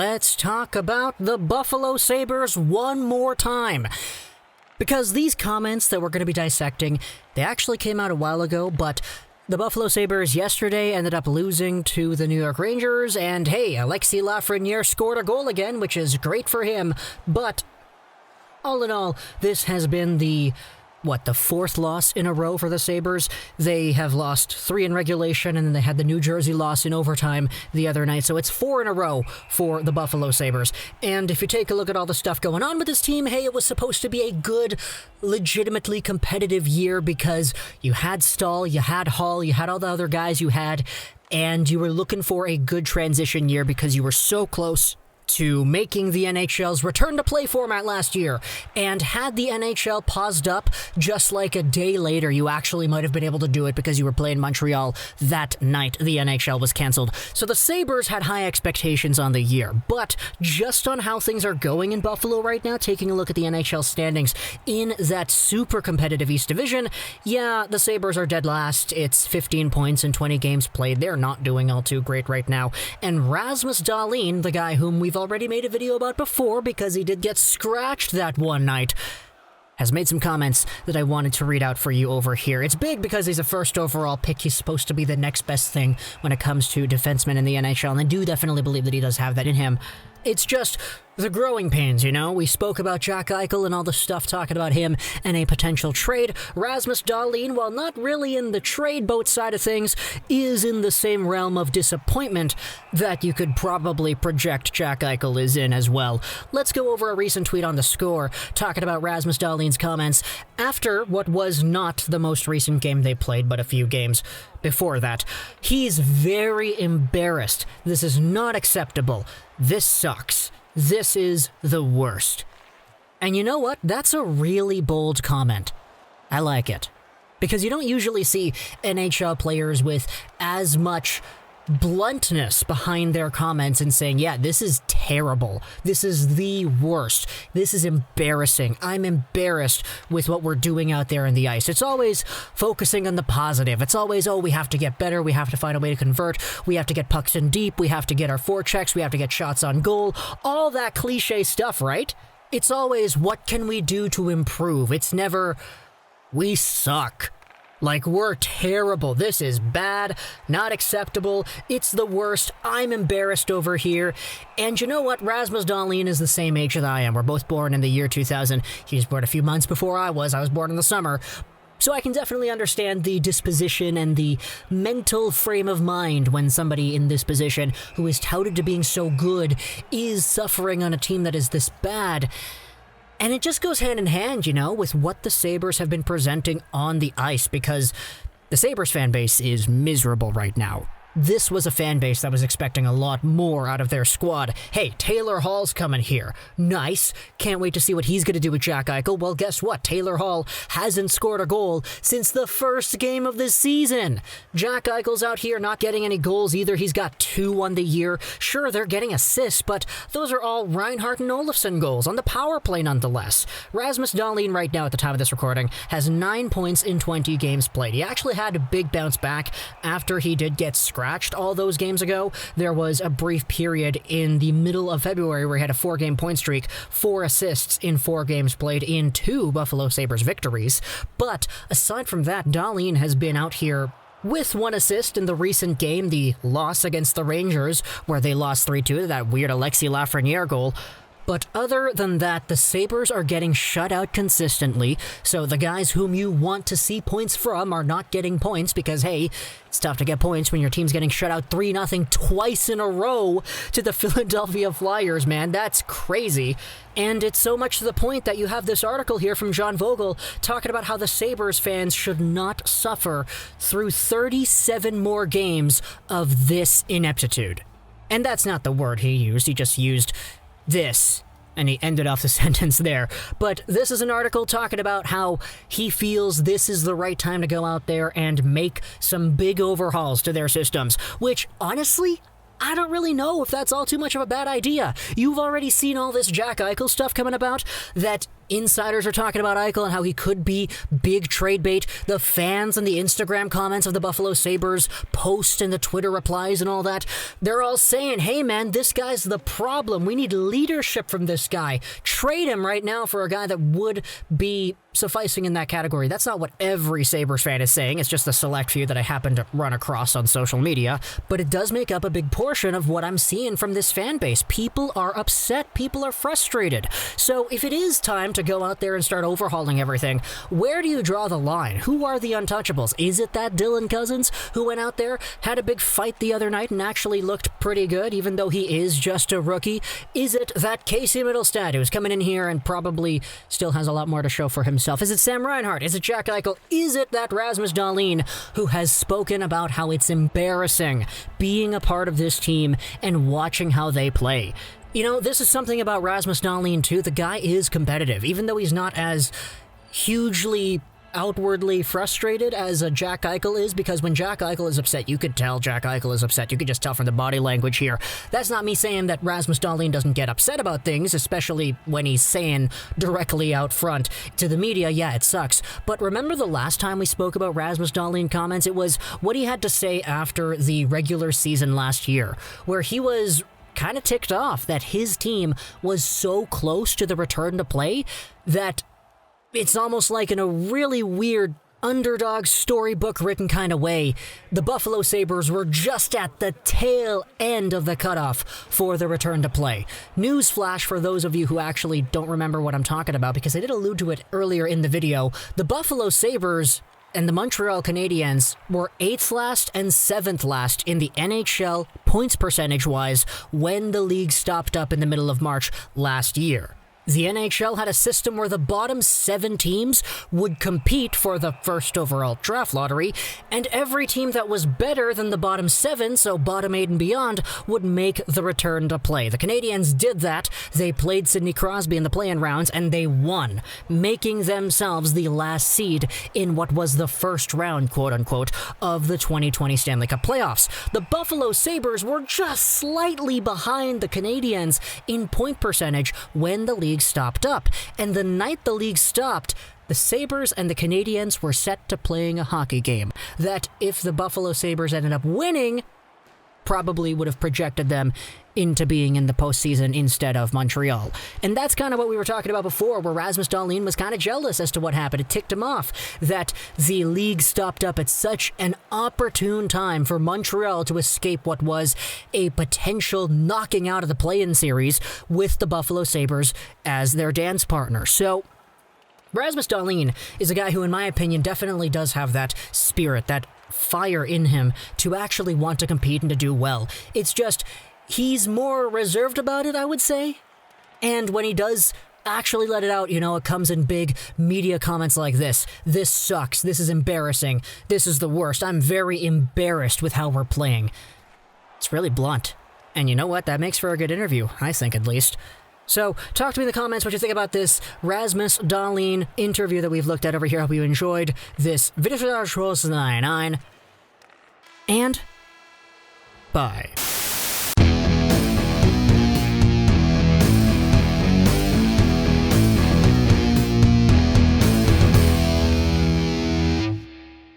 let's talk about the Buffalo Sabres one more time. Because these comments that we're going to be dissecting, they actually came out a while ago, but the Buffalo Sabres yesterday ended up losing to the New York Rangers, and hey, Alexis Lafreniere scored a goal again, which is great for him, but all in all, this has been the fourth loss in a row for the Sabres. They have lost 3 in regulation, and then they had the New Jersey loss in overtime the other night, so it's 4 in a row for the Buffalo Sabres. And if you take a look at all the stuff going on with this team, hey, it was supposed to be a good, legitimately competitive year because you had Stahl, you had Hall, you had all the other guys you had, and you were looking for a good transition year because you were so close to making the NHL's return-to-play format last year. And had the NHL paused up just like a day later, you actually might have been able to do it because you were playing Montreal that night the NHL was canceled. So the Sabres had high expectations on the year, but just on how things are going in Buffalo right now, taking a look at the NHL standings in that super competitive East Division, yeah, the Sabres are dead last. It's 15 points in 20 games played. They're not doing all too great right now. And Rasmus Dahlin, the guy whom we've already made a video about before because he did get scratched that one night, has made some comments that I wanted to read out for you over here. It's big because he's a first overall pick. He's supposed to be the next best thing when it comes to defensemen in the NHL, and I do definitely believe that he does have that in him. It's just the growing pains, you know? We spoke about Jack Eichel and all the stuff talking about him and a potential trade. Rasmus Dahlin, while not really in the trade boat side of things, is in the same realm of disappointment that you could probably project Jack Eichel is in as well. Let's go over a recent tweet on The Score talking about Rasmus Dahlin's comments after what was not the most recent game they played, but a few games before that. He's very embarrassed. This is not acceptable. This sucks. This is the worst. And you know what? That's a really bold comment. I like it. Because you don't usually see NHL players with as much bluntness behind their comments and saying, yeah, this is terrible. This is the worst. This is embarrassing. I'm embarrassed with what we're doing out there in the ice. It's always focusing on the positive. It's always, oh, we have to get better. We have to find a way to convert. We have to get pucks in deep. We have to get our forechecks. We have to get shots on goal. All that cliche stuff, right? It's always, what can we do to improve? It's never, we suck. Like, we're terrible. This is bad, not acceptable. It's the worst. I'm embarrassed over here. And you know what? Rasmus Dahlin is the same age that I am. We're both born in the year 2000. He was born a few months before I was. I was born in the summer. So I can definitely understand the disposition and the mental frame of mind when somebody in this position, who is touted to being so good, is suffering on a team that is this bad. And it just goes hand in hand, you know, with what the Sabres have been presenting on the ice, because the Sabres fan base is miserable right now. This was a fan base that was expecting a lot more out of their squad. Hey, Taylor Hall's coming here. Nice. Can't wait to see what he's going to do with Jack Eichel. Well, guess what? Taylor Hall hasn't scored a goal since the first game of the season. Jack Eichel's out here not getting any goals either. He's got 2 on the year. Sure, they're getting assists, but those are all Reinhart and Olofsson goals on the power play nonetheless. Rasmus Dahlin right now at the time of this recording has 9 points in 20 games played. He actually had a big bounce back after he did get scratched all those games ago. There was a brief period in the middle of February where he had a 4-game point streak, 4 assists in 4 games played in 2 Buffalo Sabres victories. But aside from that, Dahlin has been out here with 1 assist in the recent game, the loss against the Rangers, where they lost 3-2, that weird Alexis Lafreniere goal. But other than that, the Sabres are getting shut out consistently, so the guys whom you want to see points from are not getting points because, hey, it's tough to get points when your team's getting shut out 3-0 twice in a row to the Philadelphia Flyers, man. That's crazy. And it's so much to the point that you have this article here from John Vogel talking about how the Sabres fans should not suffer through 37 more games of this ineptitude. And that's not the word he used. He just used this, and he ended off the sentence there. But this is an article talking about how he feels this is the right time to go out there and make some big overhauls to their systems, which, honestly, I don't really know if that's all too much of a bad idea. You've already seen all this Jack Eichel stuff coming about that Insiders are talking about Eichel and how he could be big trade bait. The fans and the Instagram comments of the Buffalo Sabres post and the Twitter replies and all that, they're all saying, hey man, this guy's the problem. We need leadership from this guy. Trade him right now for a guy that would be sufficing in that category. That's not what every Sabres fan is saying. It's just the select few that I happen to run across on social media. But it does make up a big portion of what I'm seeing from this fan base. People are upset. People are frustrated. So if it is time to go out there and start overhauling everything, where do you draw the line? Who are the untouchables? Is it that Dylan Cousins who went out there, had a big fight the other night and actually looked pretty good, even though he is just a rookie? Is it that Casey Middlestad who's coming in here and probably still has a lot more to show for himself? Is it Sam Reinhart? Is it Jack Eichel? Is it that Rasmus Dahlin who has spoken about how it's embarrassing being a part of this team and watching how they play? You know, this is something about Rasmus Dahlin too. The guy is competitive, even though he's not as hugely outwardly frustrated as a Jack Eichel is, because when Jack Eichel is upset, you could tell Jack Eichel is upset. You could just tell from the body language here. That's not me saying that Rasmus Dahlin doesn't get upset about things, especially when he's saying directly out front to the media, yeah, it sucks. But remember the last time we spoke about Rasmus Dahlin comments? It was what he had to say after the regular season last year, where he was kind of ticked off that his team was so close to the return to play that it's almost like in a really weird underdog storybook written kind of way, the Buffalo Sabres were just at the tail end of the cutoff for the return to play. Newsflash for those of you who actually don't remember what I'm talking about, because I did allude to it earlier in the video. The Buffalo Sabres and the Montreal Canadiens were 8th last and 7th last in the NHL points percentage-wise when the league stopped up in the middle of March last year. The NHL had a system where the bottom 7 teams would compete for the first overall draft lottery, and every team that was better than the bottom 7, so bottom 8 and beyond, would make the return to play. The Canadiens did that. They played Sidney Crosby in the play-in rounds, and they won, making themselves the last seed in what was the first round, quote-unquote, of the 2020 Stanley Cup playoffs. The Buffalo Sabres were just slightly behind the Canadiens in point percentage when the league stopped up, and the night the league stopped, the Sabres and the Canadiens were set to playing a hockey game that, if the Buffalo Sabres ended up winning, probably would have projected them into being in the postseason instead of Montreal. And that's kind of what we were talking about before, where Rasmus Dahlin was kind of jealous as to what happened. It ticked him off that the league stopped up at such an opportune time for Montreal to escape what was a potential knocking out of the play-in series with the Buffalo Sabres as their dance partner. So Rasmus Dahlin is a guy who, in my opinion, definitely does have that spirit, that fire in him to actually want to compete and to do well. It's just, he's more reserved about it, I would say. And when he does actually let it out, you know, it comes in big media comments like this. This sucks. This is embarrassing. This is the worst. I'm very embarrassed with how we're playing. It's really blunt. And you know what? That makes for a good interview, I think at least. So, talk to me in the comments what you think about this Rasmus Dahlin interview that we've looked at over here. I hope you enjoyed this video. And bye.